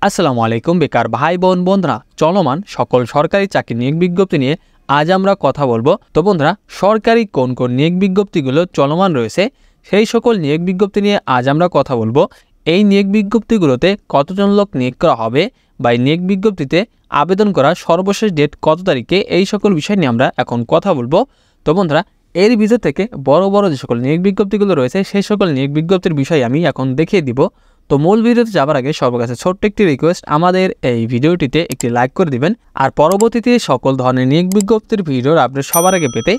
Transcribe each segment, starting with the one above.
আসসালামু আলাইকুম বেকার ভাই বোন বন্ধুরা, চলমান সকল সরকারি চাকরি নিয়োগ বিজ্ঞপ্তি নিয়ে আজ আমরা কথা বলবো। তো বন্ধুরা, সরকারি কোন কোন নিয়োগ বিজ্ঞপ্তিগুলো চলমান রয়েছে সেই সকল নিয়োগ বিজ্ঞপ্তি নিয়ে আজ আমরা কথা বলবো। এই নিয়োগ বিজ্ঞপ্তিগুলোতে কতজন লোক নিয়োগ করা হবে বা এই নিয়োগ বিজ্ঞপ্তিতে আবেদন করার সর্বশেষ ডেট কত তারিখে, এই সকল বিষয় নিয়ে আমরা এখন কথা বলবো। তো বন্ধুরা, এর ভিতর থেকে বড় বড় যে সকল নিয়োগ বিজ্ঞপ্তিগুলো রয়েছে সেই সকল নিয়োগ বিজ্ঞপ্তির বিষয় আমি এখন দেখিয়ে দিব। তো মূল ভিডিওতে যাবার আগে সবার কাছে ছোট্ট একটি রিকোয়েস্ট, আমাদের এই ভিডিওটিতে একটি লাইক করে দিবেন। আর পরবর্তীতে সকল ধরনের নিয়োগ বিজ্ঞপ্তির ভিডিওর আপডেট সবার আগে পেতে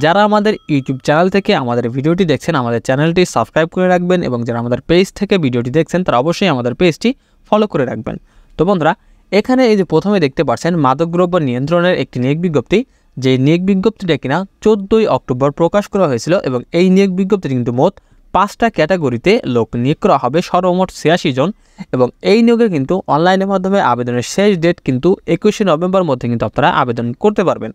যারা আমাদের ইউটিউব চ্যানেল থেকে আমাদের ভিডিওটি দেখছেন, আমাদের চ্যানেলটি সাবস্ক্রাইব করে রাখবেন, এবং যারা আমাদের পেজ থেকে ভিডিওটি দেখছেন তারা অবশ্যই আমাদের পেজটি ফলো করে রাখবেন। তো বন্ধুরা, এখানে এই যে প্রথমে দেখতে পাচ্ছেন মাদকদ্রব্য নিয়ন্ত্রণের একটি নিয়োগ বিজ্ঞপ্তি, যে নিয়োগ বিজ্ঞপ্তিটা কিনা 14ই অক্টোবর প্রকাশ করা হয়েছিল, এবং এই নিয়োগ বিজ্ঞপ্তিটি কিন্তু মোট 5টা ক্যাটাগরিতে লোক নিয়োগ করা হবে, সর্বমোট 86 জন। এবং এই নিয়োগে কিন্তু অনলাইনের মাধ্যমে আবেদনের শেষ ডেট কিন্তু 21শে নভেম্বর মধ্যে কিন্তু আপনারা আবেদন করতে পারবেন।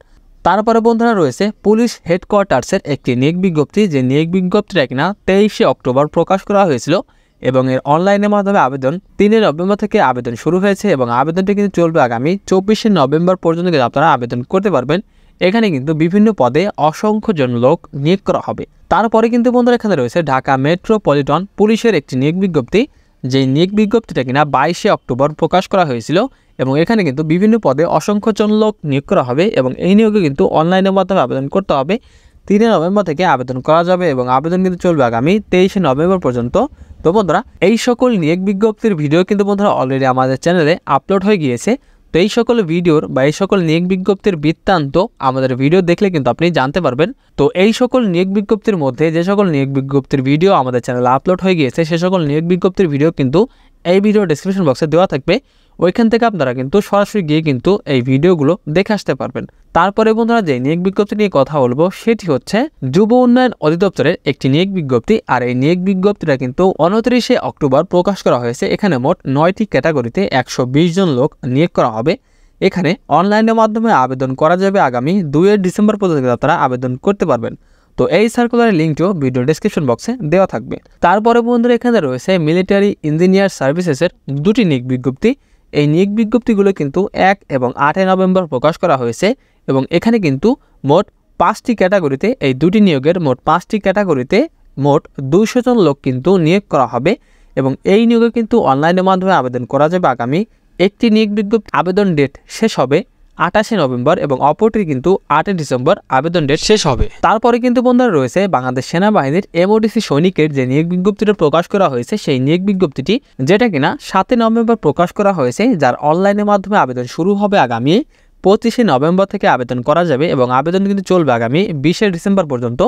তারপরে বন্ধুরা রয়েছে পুলিশ হেডকোয়ার্টার্সের একটি নিয়োগ বিজ্ঞপ্তি, যে নিয়োগ বিজ্ঞপ্তিটা কিনা 23শে অক্টোবর প্রকাশ করা হয়েছিল, এবং এর অনলাইনের মাধ্যমে আবেদন 3 নভেম্বর থেকে আবেদন শুরু হয়েছে, এবং আবেদনটি কিন্তু চলবে আগামী 24শে নভেম্বর পর্যন্ত কিন্তু আপনারা আবেদন করতে পারবেন। এখানে কিন্তু বিভিন্ন পদে অসংখ্য জন লোক নিয়োগ করা হবে। তারপরে কিন্তু বন্ধুরা এখানে রয়েছে ঢাকা মেট্রোপলিটন পুলিশের একটি নিয়োগ বিজ্ঞপ্তি, যে নিয়োগ বিজ্ঞপ্তিটা কিনা 22শে অক্টোবর প্রকাশ করা হয়েছিল, এবং এখানে কিন্তু বিভিন্ন পদে অসংখ্য জন লোক নিয়োগ করা হবে, এবং এই নিয়োগে কিন্তু অনলাইনের মাধ্যমে আবেদন করতে হবে। 3 নভেম্বর থেকে আবেদন করা যাবে, এবং আবেদন কিন্তু চলবে আগামী 23শে নভেম্বর পর্যন্ত। তো বন্ধুরা, এই সকল নিয়োগ বিজ্ঞপ্তির ভিডিও কিন্তু বন্ধুরা অলরেডি আমাদের চ্যানেলে আপলোড হয়ে গিয়েছে। তো এই সকল ভিডিওর বা এই সকল নিয়োগ বিজ্ঞপ্তির বৃত্তান্ত আমাদের ভিডিও দেখলে কিন্তু আপনি জানতে পারবেন। তো এই সকল নিয়োগ বিজ্ঞপ্তির মধ্যে যে সকল নিয়োগ বিজ্ঞপ্তির ভিডিও আমাদের চ্যানেলে আপলোড হয়ে গিয়েছে সে সকল নিয়োগ বিজ্ঞপ্তির ভিডিও কিন্তু এই ভিডিও ডেসক্রিপশন বক্সে দেওয়া থাকবে, ওইখান থেকে আপনারা কিন্তু সরাসরি গিয়ে কিন্তু এই ভিডিওগুলো দেখে আসতে পারবেন। তারপরে বন্ধুরা, যে নিয়োগ বিজ্ঞপ্তি নিয়ে কথা বলবো সেটি হচ্ছে যুব উন্নয়ন অধিদপ্তরের একটি নিয়োগ বিজ্ঞপ্তি, আর এই নিয়োগ বিজ্ঞপ্তিটা কিন্তু 29শে অক্টোবর প্রকাশ করা হয়েছে। এখানে মোট 9টি ক্যাটাগরিতে 120 জন লোক নিয়োগ করা হবে। এখানে অনলাইনের মাধ্যমে আবেদন করা যাবে, আগামী 2 ডিসেম্বর পর্যন্ত আপনারা আবেদন করতে পারবেন। তো এই সার্কুলারের লিঙ্কটিও ভিডিও ডেসক্রিপশন বক্সে দেওয়া থাকবে। তারপরে বন্ধুরা, এখানে রয়েছে মিলিটারি ইঞ্জিনিয়ার সার্ভিসেসের 2টি নিয়োগ বিজ্ঞপ্তি। এই নিয়োগ বিজ্ঞপ্তিগুলো কিন্তু 1 এবং 8 নভেম্বর প্রকাশ করা হয়েছে, এবং এখানে কিন্তু মোট 5টি ক্যাটাগরিতে, এই 2টি নিয়োগের মোট 5টি ক্যাটাগরিতে মোট 200 জন লোক কিন্তু নিয়োগ করা হবে, এবং এই নিয়োগে কিন্তু অনলাইনের মাধ্যমে আবেদন করা যাবে। আগামী একটি নিয়োগ বিজ্ঞপ্তি আবেদন ডেট শেষ হবে 28শে নভেম্বর, এবং অপরটির কিন্তু 8 ডিসেম্বর আবেদন ডেট শেষ হবে। তারপরে কিন্তু বন্ধুরা রয়েছে বাংলাদেশ সেনাবাহিনীর এমওডিসি সৈনিকের যে নিয়োগ বিজ্ঞপ্তিটা প্রকাশ করা হয়েছে, সেই নিয়োগ বিজ্ঞপ্তিটি যেটা কিনা 7 নভেম্বর প্রকাশ করা হয়েছে, যার অনলাইনের মাধ্যমে আবেদন শুরু হবে আগামী 25শে নভেম্বর থেকে আবেদন করা যাবে, এবং আবেদন কিন্তু চলবে আগামী 20শে ডিসেম্বর পর্যন্ত।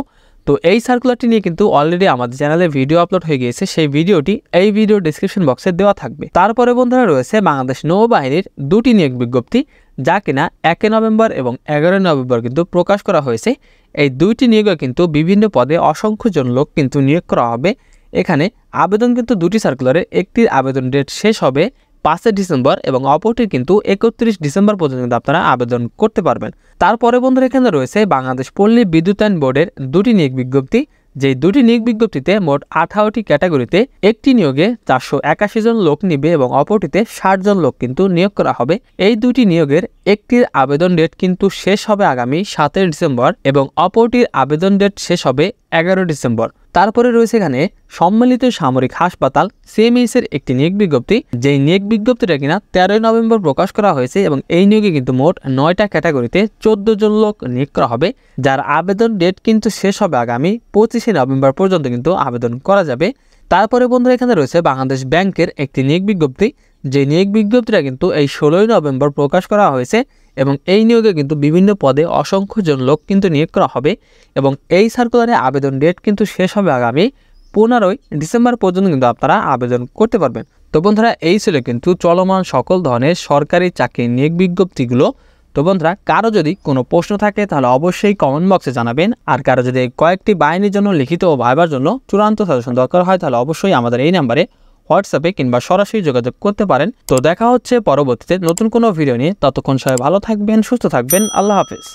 তো এই সার্কুলারটি নিয়ে কিন্তু অলরেডি আমাদের চ্যানেলে ভিডিও আপলোড হয়ে গিয়েছে, সেই ভিডিওটি এই ভিডিও ডেসক্রিপশন বক্সে দেওয়া থাকবে। তারপরে বন্ধুরা রয়েছে বাংলাদেশ নৌবাহিনীর 2টি নিয়োগ বিজ্ঞপ্তি, যা কিনা 1 নভেম্বর এবং 11 নভেম্বর কিন্তু প্রকাশ করা হয়েছে। এই 2টি নিয়োগে কিন্তু বিভিন্ন পদে অসংখ্য জন লোক কিন্তু নিয়োগ করা হবে। এখানে আবেদন কিন্তু 2টি সার্কুলারে, একটির আবেদন ডেট শেষ হবে 5 ডিসেম্বর, এবং অপরটির কিন্তু 31 ডিসেম্বর পর্যন্ত আপনারা আবেদন করতে পারবেন। তারপরে বন্ধুরা, এখানে রয়েছে বাংলাদেশ পল্লী বিদ্যুতায়ন বোর্ডের 2টি নিয়োগ বিজ্ঞপ্তি, যে 2টি নিয়োগ বিজ্ঞপ্তিতে মোট 18টি ক্যাটাগরিতে একটি নিয়োগে 481 জন লোক নিবে, এবং অপরটিতে 60 জন লোক কিন্তু নিয়োগ করা হবে। এই 2টি নিয়োগের একটির আবেদন ডেট কিন্তু শেষ হবে আগামী 7 ডিসেম্বর, এবং অপরটির আবেদন ডেট শেষ হবে 11 ডিসেম্বর। তারপরে রয়েছে এখানে সম্মিলিত সামরিক হাসপাতাল সিএমএইচের একটি নিয়োগ বিজ্ঞপ্তি, যেই নিয়োগ বিজ্ঞপ্তিটা কিনা 13 নভেম্বর প্রকাশ করা হয়েছে, এবং এই নিয়োগে কিন্তু মোট 9টা ক্যাটাগরিতে 14 জন লোক নিয়োগ করা হবে, যার আবেদন ডেট কিন্তু শেষ হবে আগামী 25শে নভেম্বর পর্যন্ত কিন্তু আবেদন করা যাবে। তারপরে বন্ধুরা, এখানে রয়েছে বাংলাদেশ ব্যাংকের একটি নিয়োগ বিজ্ঞপ্তি, যে নিয়োগ বিজ্ঞপ্তিটা কিন্তু এই 16 নভেম্বর প্রকাশ করা হয়েছে, এবং এই নিয়োগে কিন্তু বিভিন্ন পদে অসংখ্য জন লোক কিন্তু নিয়োগ করা হবে, এবং এই সার্কুলারে আবেদন ডেট কিন্তু শেষ হবে আগামী 15 ডিসেম্বর পর্যন্ত কিন্তু আপনারা আবেদন করতে পারবেন। তো বন্ধুরা, এই ছিল কিন্তু চলমান সকল ধরনের সরকারি চাকরির নিয়োগ বিজ্ঞপ্তিগুলো। তো বন্ধুরা, কারো যদি কোনো প্রশ্ন থাকে তাহলে অবশ্যই কমেন্ট বক্সে জানাবেন, আর কারো যদি কয়েকটি বাহিনীর জন্য লিখিত ও ভাইবার জন্য চূড়ান্ত সাজেশন দরকার হয় তাহলে অবশ্যই আমাদের এই নাম্বারে হোয়াটসঅ্যাপে কিংবা সরাসরি যোগাযোগ করতে পারেন। তো দেখা হচ্ছে পরবর্তীতে নতুন কোনো ভিডিও নিয়ে, ততক্ষণ সবাই ভালো থাকবেন, সুস্থ থাকবেন, আল্লাহ হাফেজ।